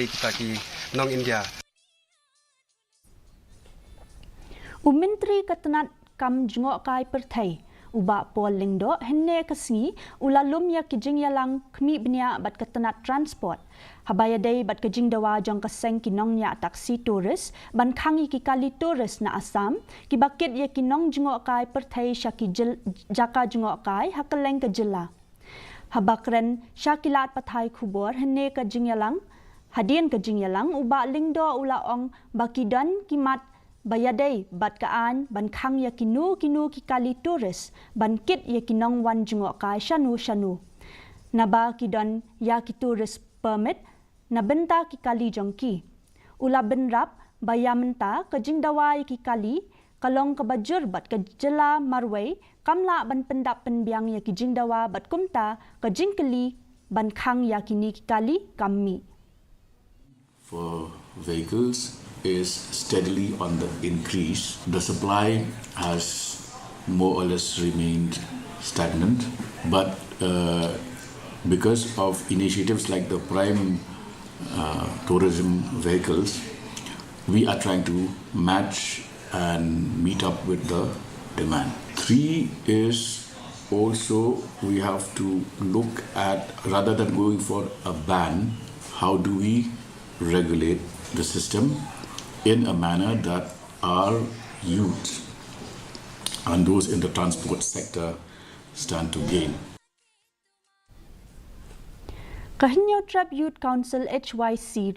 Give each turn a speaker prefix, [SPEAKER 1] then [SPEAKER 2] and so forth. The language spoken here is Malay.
[SPEAKER 1] kita ki nong India.
[SPEAKER 2] Menteri Tnad kam jengok kai pertai uba pol Lyngdoh henne KHASI ulalum ya ki Jingïalang Khmih Bniah bat Tnad transport habaya dei bat ke Jingdawa jong kaseng ki nong nya taksi turis ban khangi ki kali turis na Assam ki bakit ya ki nong jengok kai pertai syaki jaka jengok kai hakeleng ke jela habakren syakilat pathai khubor henne ke Jingïalang hadien ke Jingïalang uba Lyngdoh ulaong bakidan kimat bayadai bat kaan ban khang ya kinu ki kali turis ban kit ya kinong wan jengok kai shanu naba kidon ya ki turis permit na benta ki kali jongki ula benrap bayamenta ke Jingdawa ki kali kalong ke bajur bat ke jela marway kamla ban pendap penbiang ya ki Jingdawa bat kumta ke jingkeli ban khang ya kini ki kali kami
[SPEAKER 3] for vehicles is steadily on the increase. The supply has more or less remained stagnant, but because of initiatives like the prime tourism vehicles, we are trying to match and meet up with the demand. 3 is also we have to look at, rather than going for a ban, how do we regulate the system in a manner that our youth and those in the transport sector stand to gain.
[SPEAKER 2] Khmih Youth Council HYC